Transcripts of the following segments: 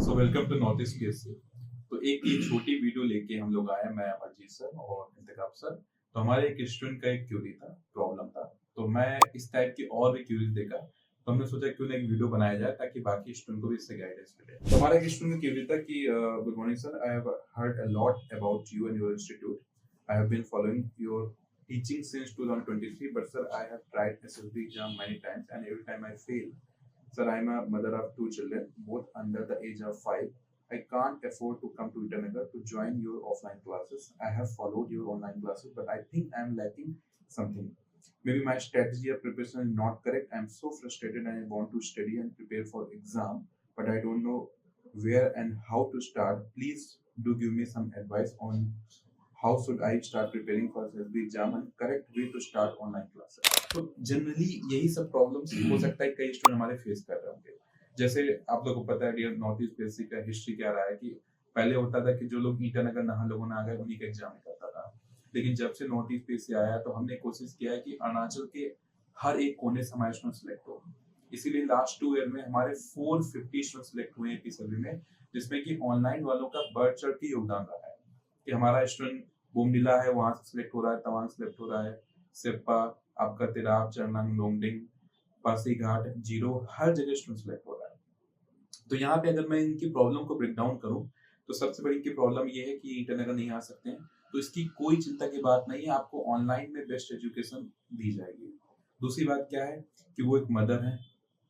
So welcome to North East PSC. तो एक ये छोटी वीडियो लेके हम लोग आए, मैं अमरजीत सर और इंतखाब सर। तो हमारे एक स्टूडेंट का एक क्यूरी था, प्रॉब्लम था। तो मैं इस टाइप की और भी क्यूरीज देखा, तो हमने सोचा क्यों ना एक वीडियो बनाया जाए ताकि बाकी स्टूडेंट को भी इससे गाइडेंस मिले। तो हमारा एक स्टूडेंट का क्यूरी था कि good morning sir, I have heard a lot about you and your institute. I have been following your teaching since 2023, but sir, I have tried SSB exam many times and every time I fail. Sir, I am a mother of two children, both under the age of 5. I can't afford to come to Itanagar to join your offline classes. I have followed your online classes, but I think I am lacking something. Maybe my strategy of preparation is not correct. I am so frustrated and I want to study and prepare for exam, but I don't know where and how to start. Please do give me some advice on how should I start preparing for SSB exam and correct way to start online classes. तो generally यही सब problems हो सकता है कई student हमारे face कर रहे होंगे। जैसे आप लोगों को पता है डियर नॉर्थ ईस्ट पीएससी का हिस्ट्री क्या रहा है कि पहले होता था कि जो लोग ईटानगर नहा लोगों ने आ गए उन्हीं का एग्जाम निकलता था। लेकिन जब से नॉर्थ ईस्ट पीएससी आया तो हमने कोशिश किया है कि अरुणाचल के हर एक कोने से हमारे स्टूडेंट सिलेक्ट हो। इसीलिए लास्ट 2 ईयर में हमारे 450 स्टूडेंट सिलेक्ट हुए हैं पीएससी में, जिसमें कि ऑनलाइन वालों का बढ़ चढ़ के योगदान रहा है कि हमारा स्टूडेंट बोमडिला है वहां से सिलेक्ट हो रहा है, तवांग सिलेक्ट हो रहा है, सिरपा, आपका तिराप, चरनंग, लोंगडिंग, पासीघाट, जीरो, हर जगह स्टूडेंट सिलेक्ट हो रहा है। तो यहाँ पे अगर मैं इनकी प्रॉब्लम को ब्रेक डाउन करूँ तो सबसे बड़ी इनकी प्रॉब्लम ये है कि ईटानगर नहीं आ सकते हैं। तो इसकी कोई चिंता की बात नहीं है, आपको ऑनलाइन में बेस्ट एजुकेशन दी जाएगी। दूसरी बात क्या है कि वो एक मदर है,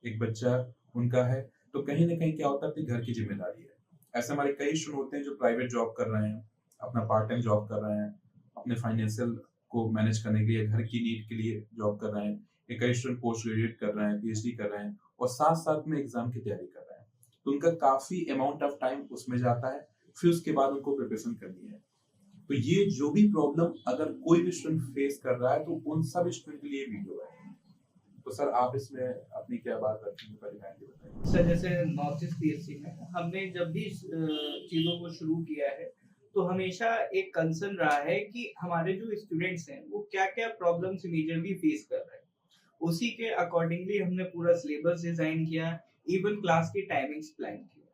एक बच्चा उनका है, तो कहीं ना कहीं क्या होता है, अपने घर की जिम्मेदारी है। ऐसे हमारे कई स्टूडेंट होते हैं जो प्राइवेट जॉब कर रहे हैं, अपना पार्ट टाइम जॉब कर रहे हैं, अपने फाइनेंशियल को मैनेज करने के लिए, घर की नीड के लिए जॉब कर रहे हैं। कई स्टूडेंट पोस्ट ग्रेजुएट कर रहे हैं, पीएचडी कर रहे हैं और साथ साथ में एग्जाम की तैयारी कर रहे हैं। तो उनका काफी अमाउंट ऑफ टाइम उसमें जाता है, फिर उसके बाद उनको प्रिपरेशन करनी है। तो ये जो भी प्रॉब्लम अगर कोई भी स्टूडेंट फेस कर रहा है तो उन सब स्टूडेंट के लिए वीडियो है। तो सर आप इसमें अपनी क्या बात रखेंगे, पहले बताइए। सर जैसे नॉर्थ ईस्ट पीएससी में हमने जब भी चीजों को शुरू किया है तो हमेशा एक कंसर्न रहा है कि हमारे जो स्टूडेंट्स हैं वो क्या क्या प्रॉब्लम्स मेजरली फेस कर रहे हैं। उसी के अकॉर्डिंगली हमने पूरा सिलेबस डिजाइन किया, इवन क्लास की टाइमिंग्स प्लान किया।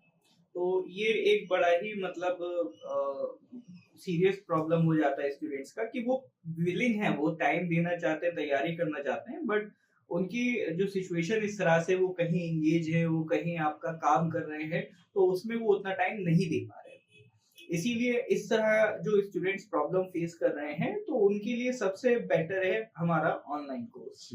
तो ये एक बड़ा ही मतलब सीरियस प्रॉब्लम हो जाता है स्टूडेंट्स का कि वो विलिंग है, वो टाइम देना चाहते हैं, तैयारी करना चाहते हैं, बट उनकी जो सिचुएशन इस तरह से वो कहीं एंगेज है, वो कहीं आपका काम कर रहे हैं, तो उसमें वो उतना टाइम नहीं दे पा रहे। इसीलिए इस तरह जो स्टूडेंट्स प्रॉब्लम फेस कर रहे हैं तो उनके लिए सबसे बेटर है हमारा ऑनलाइन कोर्स।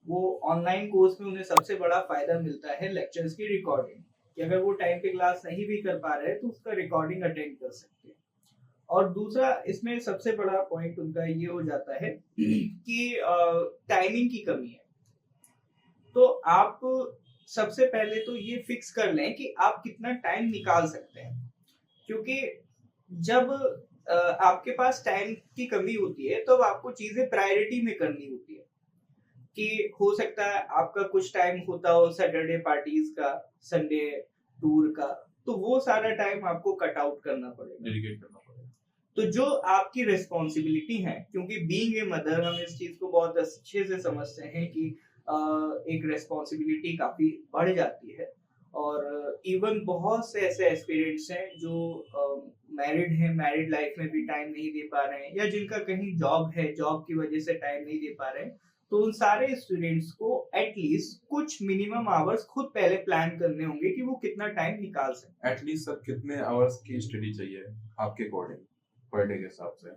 वो ऑनलाइन कोर्स में उन्हें सबसे बड़ा फायदा मिलता है लेक्चर्स की रिकॉर्डिंग, कि अगर वो टाइम पे क्लास नहीं भी कर पा रहे हैं तो उसका रिकॉर्डिंग अटेंड कर सकते हैं। और दूसरा इसमें सबसे बड़ा पॉइंट उनका ये हो जाता है कि टाइमिंग की कमी है। तो आप सबसे पहले तो ये फिक्स कर लें कि आप कितना टाइम निकाल सकते हैं, क्योंकि जब आपके पास टाइम की कमी होती है तो आपको चीजें प्रायोरिटी में करनी होती है। कि हो सकता है आपका कुछ टाइम होता हो सैटरडे पार्टीज का, संडे टूर का, तो वो सारा टाइम आपको कट आउट करना पड़ेगा, डेडिकेट करना पड़ेगा। तो जो आपकी रिस्पॉन्सिबिलिटी है, क्योंकि बीइंग ए मदर हम इस चीज को बहुत अच्छे से समझते हैं कि एक रिस्पॉन्सिबिलिटी काफी बढ़ जाती है। और इवन बहुत से ऐसे एस्पिरेंट्स हैं जो मैरिड हैं, मैरिड लाइफ में भी टाइम नहीं दे पा रहे हैं, या जिनका कहीं जॉब है, जॉब की वजह से टाइम नहीं दे पा रहे हैं। तो उन सारे स्टूडेंट्स को एटलीस्ट कुछ मिनिमम आवर्स खुद पहले प्लान करने होंगे कि वो कितना टाइम निकाल सकते हैं। एटलीस्ट सर कितने आवर्स की स्टडी चाहिए आपके अकॉर्डिंग पर डे के हिसाब से?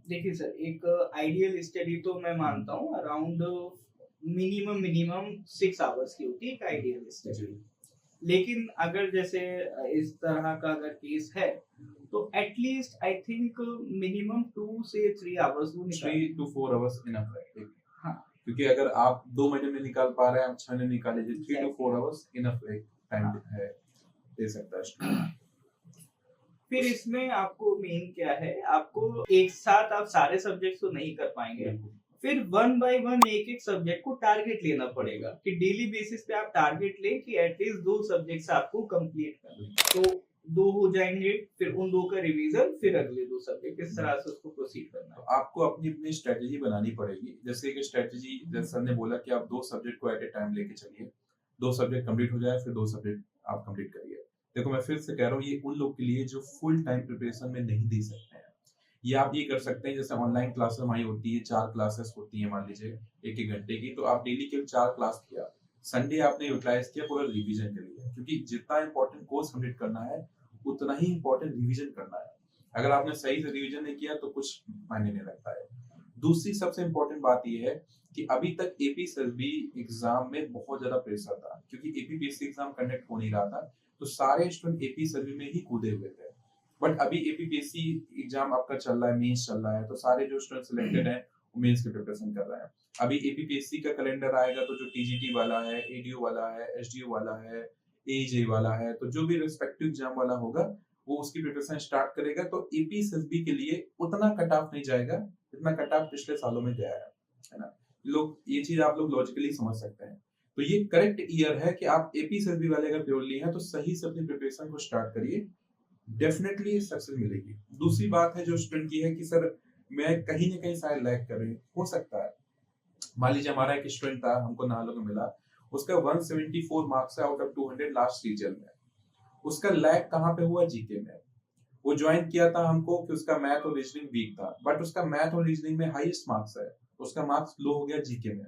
देखिए सर, एक आइडियल स्टडी तो मैं मानता हूँ अराउंड मिनिमम 6 आवर्स की होती है एक आइडियल स्टडी। लेकिन अगर जैसे इस तरह का अगर केस है तो एटलीस्ट आई थिंक मिनिमम 2 से 3 आवर्स वो 3 to 4 आवर्स इनफ है। हाँ, क्योंकि अगर आप 2 महीने में निकाल पा रहे हैं, आप 6 महीने निकाल लीजिए, 3 to 4 आवर्स इनफ टाइम है, दे सकता है। फिर इसमें आपको मेन क्या है, आपको एक साथ आप सारे सब्जेक्ट्स तो नहीं कर पाएंगे, फिर 1 बाय 1 एक सब्जेक्ट को टारगेट लेना पड़ेगा कि डेली बेसिस पे आप टारगेट लें कि एटलीस्ट 2 सब्जेक्ट्स आपको कंप्लीट करना। तो 2 हो जाएंगे, फिर उन 2 का रिवीजन, फिर अगले 2 सब्जेक्ट, इस तरह से उसको प्रोसीड करना है। तो आपको अपनी अपनी स्ट्रेटेजी बनानी पड़ेगी। जैसे कि स्ट्रेटेजी, जैसे सर ने बोला कि आप 2 सब्जेक्ट को एट ए टाइम लेके चलिए, 2 सब्जेक्ट कंप्लीट हो जाए, फिर 2 सब्जेक्ट आप कंप्लीट करिए। देखो मैं फिर से कह रहा हूँ, ये उन लोग के लिए जो फुल टाइम प्रिपरेशन में नहीं दे सकते हैं। ये आप ये कर सकते हैं, जैसे ऑनलाइन क्लासेस हमारी होती है, 4 क्लासेस होती हैं मान लीजिए 1-1 घंटे की, तो आप डेली केवल 4 क्लास किया। संडे आपने यूटिलाइज़ किया पूरा रिवीजन के लिए, क्योंकि जितना इम्पोर्टेंट कोर्स कंप्लीट करना है, उतना ही इम्पोर्टेंट रिवीजन करना है। अगर आपने सही से रिवीजन नहीं किया तो कुछ मायने नहीं रखता है। दूसरी सबसे इम्पोर्टेंट बात ये है कि अभी तक एपीएसएसबी एग्जाम में बहुत ज्यादा प्रेशर था, क्योंकि एपीपीएससी एग्जाम कंडक्ट हो नहीं रहा था, तो सारे स्टूडेंट एपीएसएसबी में ही कूदे हुए थे। बट अभी एपीपीएससी एग्जाम आपका चल रहा है, मेंस चल रहा है, तो सारे जो स्टूडेंट सिलेक्टेड हैं वो मेंस की प्रिपरेशन कर रहे हैं। अभी एपीपीएससी का कैलेंडर आएगा, तो जो टीजीटी वाला है, एडीओ वाला है, एसडीओ वाला है, एजे वाला है, तो जो भी रिस्पेक्टिव एग्जाम वाला होगा वो उसकी प्रिपरेशन स्टार्ट करेगा। तो एपीएसएसबी के लिए उतना कट ऑफ नहीं जाएगा जितना कट ऑफ पिछले सालों में गया है ना। लोग ये चीज आप लोग लॉजिकली समझ सकते हैं। तो ये करेक्ट ईयर है कि आप एपीएसएसबी वाले अगर प्योरली हैं तो सही से अपनी प्रिपरेशन को स्टार्ट करिए, डेफिनेटली सक्सेस मिलेगी। दूसरी बात है जो स्टूडेंट की है कि सर मैं कहीं ना कहीं शायद लैग कर रही, हो सकता है। मान लीजिए हमारा एक स्टूडेंट था, हमको नालों में मिला, उसका 174 मार्क्स है आउट ऑफ 200 लास्ट रीजन में। उसका लैग कहाँ पे हुआ? जीके में। वो ज्वाइन किया था हमको कि उसका मैथ और रीजनिंग वीक था, बट उसका मैथ और रीजनिंग में हाईएस्ट मार्क्स है, उसका मार्क्स लो हो गया जीके में।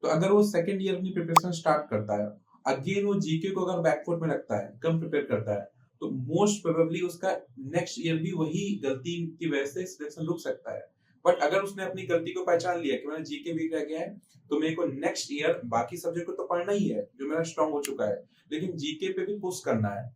तो अगर वो सेकंड ईयर अपनी प्रिपरेशन स्टार्ट करता है, अगेन वो जीके को अगर बैकफुट में रखता है, कम प्रिपेयर करता है, तो मोस्ट प्रोबेबली उसका नेक्स्ट ईयर भी वही गलती की वजह से सिलेक्शन रुक सकता है। बट अगर उसने अपनी गलती को पहचान लिया कि मेरा जीके वीक रह गया है, तो मेरे को नेक्स्ट ईयर बाकी सब्जेक्ट को तो पढ़ना ही है जो मेरा स्ट्रांग हो चुका है, लेकिन जीके पे भी पुश करना है।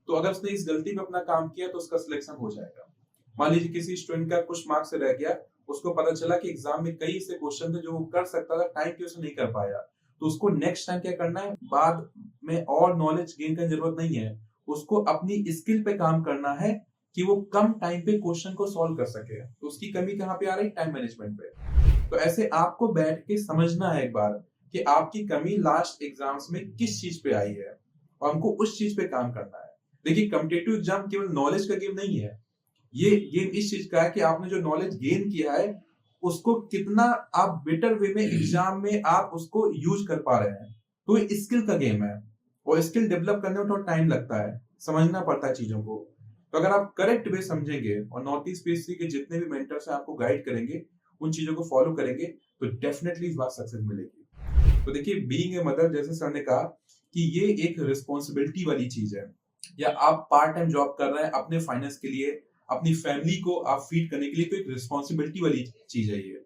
तो अगर उसने इस गलती पे अपना काम किया तो उसका सिलेक्शन हो जाएगा। मान लीजिए किसी स्टूडेंट का कुछ मार्क्स से रह गया, उसको पता चला कि एग्जाम में कई ऐसे क्वेश्चन थे जो वो कर सकता था, टाइम की वजह से नहीं कर पाया, तो उसको नेक्स्ट टाइम क्या करना है? बाद में और नॉलेज गेन करने की जरूरत नहीं है, उसको अपनी स्किल पे काम करना है कि वो कम टाइम पे क्वेश्चन को सॉल्व कर सके। तो उसकी कमी कहाँ पे आ रही? टाइम मैनेजमेंट पे। तो ऐसे आपको बैठ के समझना है एक बार कि आपकी कमी लास्ट एग्जाम्स में किस चीज पे आई है, और हमको उस चीज पे काम करना है। देखिए कॉम्पिटिटिव एग्जाम केवल नॉलेज का गेम नहीं है, ये गेम इस चीज का है कि आपने जो नॉलेज गेन किया है उसको कितना आप बेटर वे में एग्जाम में आप उसको यूज कर पा रहे हैं। तो ये स्किल का गेम है, और स्किल डेवलप करने में थोड़ा टाइम लगता है, समझना पड़ता है चीजों को। तो अगर आप करेक्ट वे समझेंगे और नॉर्थ ईस्ट पीएससी के जितने भी मेंटर्स हैं आपको गाइड करेंगे, उन चीजों को फॉलो करेंगे, तो डेफिनेटली इस बार सक्सेस मिलेगी। तो देखिए बीइंग ए मदर, जैसे सर ने कहा कि ये एक रिस्पॉन्सिबिलिटी वाली चीज है, या आप पार्ट टाइम जॉब कर रहे हैं अपने फाइनेंस के लिए, अपनी फैमिली को आप फीड करने के लिए, तो एक रिस्पॉन्सिबिलिटी वाली चीज है ये।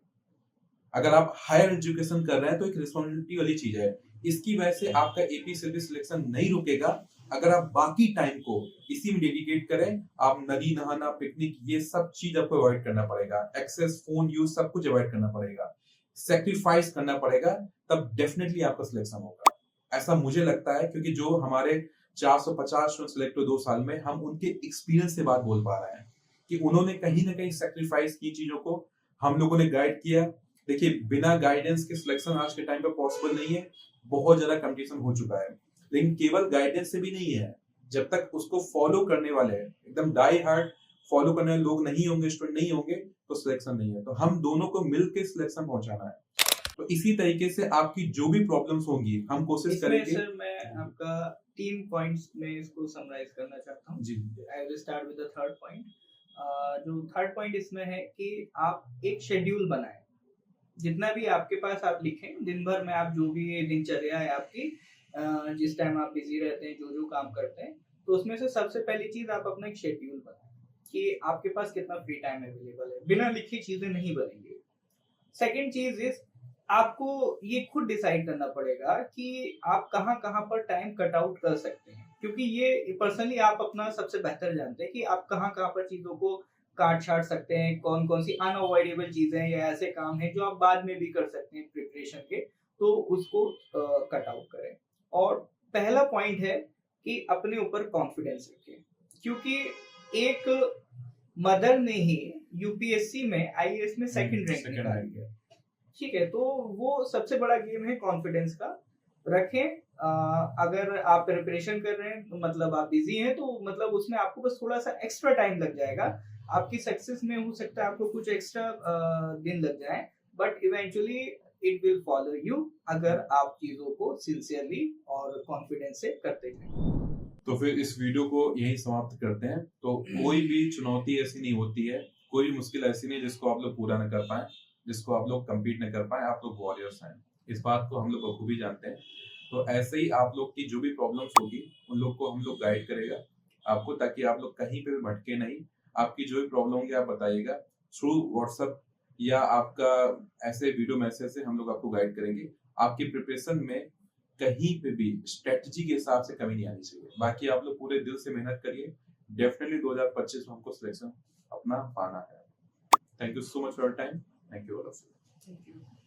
अगर आप हायर एजुकेशन कर रहे हैं तो एक रिस्पॉन्सिबिलिटी वाली चीज है। इसकी वजह से आपका एपीएससी सिलेक्शन नहीं रुकेगा अगर आप बाकी टाइम को इसी में डेडिकेट करें। आप नदी नहाना, पिकनिक, ये सब चीज आपको अवॉइड करना पड़ेगा, एक्सेस, फोन यूज, सब कुछ अवॉइड करना पड़ेगा, सेक्रीफाइस करना पड़ेगा, तब डेफिनेटली आपका सिलेक्शन होगा। ऐसा मुझे लगता है, क्योंकि जो हमारे 450 स्टूडेंट सिलेक्ट हुए 2 साल में, हम उनके एक्सपीरियंस से बात बोल पा रहे हैं कि उन्होंने कहीं ना कहीं सेक्रीफाइस की चीजों को, हम लोगों ने गाइड किया। देखिए बिना गाइडेंस के सिलेक्शन आज के टाइम पे पॉसिबल नहीं है, बहुत ज्यादा कंपटीशन हो चुका है। लेकिन केवल गाइडेंस से भी नहीं है, जब तक उसको फॉलो करने वाले एकदम डाई हार्ड फॉलो करने वाले लोग नहीं होंगे, स्टूडेंट नहीं होंगे, तो सिलेक्शन नहीं है। तो हम दोनों को मिलकर सिलेक्शन पहुंचाना है। तो इसी तरीके से आपकी जो भी प्रॉब्लम्स होंगी हम कोशिश करेंगे। सर मैं आपका 3 पॉइंट्स में इसको समराइज करना चाहता हूँ। जी I will start with the third point. जो थर्ड पॉइंट इसमें है कि आप एक शेड्यूल बनाएं। जितना भी आपके पास आप लिखें, दिन भर में आप जो भी दिनचर्या है आपकी, जिस टाइम आप बिजी रहते हैं, जो जो काम करते हैं, तो उसमें से सबसे पहली चीज आप अपना एक शेड्यूल बनाएं कि आपके पास कितना फ्री टाइम अवेलेबल है। बिना लिखी चीजें नहीं बनेंगी। सेकंड चीज इज, आपको ये खुद डिसाइड करना पड़ेगा कि आप कहाँ कहाँ पर टाइम कट आउट कर सकते हैं, क्योंकि ये पर्सनली आप अपना सबसे बेहतर जानते हैं कि आप कहाँ कहाँ पर चीजों को काट छाट सकते हैं, कौन कौन सी अनअवॉइडेबल चीजें हैं या ऐसे काम हैं जो आप बाद में भी कर सकते हैं प्रिपरेशन के, तो उसको कट आउट करें। और पहला पॉइंट है कि अपने ऊपर कॉन्फिडेंस रखें, क्योंकि एक मदर ने ही यूपीएससी में, आईएएस में सेकंड रैंक निकाली है, ठीक है। तो वो सबसे बड़ा गेम है कॉन्फिडेंस का। रखें। अगर आप प्रिपरेशन कर रहे हैं तो मतलब आप बिजी हैं, तो मतलब उसमें आपको बस थोड़ा सा एक्स्ट्रा टाइम लग जाएगा। आपकी सक्सेस में हो सकता है आपको कुछ एक्स्ट्रा दिन लग जाए, but eventually it will follow you अगर आप चीजों को सिंसियरली और कॉन्फिडेंस से करते हैं। तो फिर इस वीडियो को यहीं समाप्त करते हैं। तो कोई भी चुनौती ऐसी नहीं होती है, कोई भी मुश्किल ऐसी नहीं है जिसको आप लोग पूरा न कर पाएँ, जिसको आप लोग कंप्लीट न कर पाएँ, आप लोग वॉरियर्स हैं। इस बात को हम लोग बखूबी जानते हैं। तो ऐसे ही आप लोग की जो भी प्रॉब्लम्स होगी, उन लोग को हम लोग गाइड करेगा आपको, ताकि आप लोग कहीं पे भी भटके नहीं। आपकी जो भी प्रॉब्लम होंगी आप बताइएगा थ्रू व्हाट्सएप या आपका ऐसे वीडियो मैसेज से हम लोग आपको गाइड करेंगे। आपकी प्रिपरेशन में कहीं पे भी स्ट्रेटजी के हिसाब से कमी नहीं आनी चाहिए। बाकी आप लोग पूरे दिल से मेहनत करिए। डेफिनिटली 2025 में हमको सिलेक्शन अपना पाना है। Thank you so much for your time. Thank you all of you. Thank you.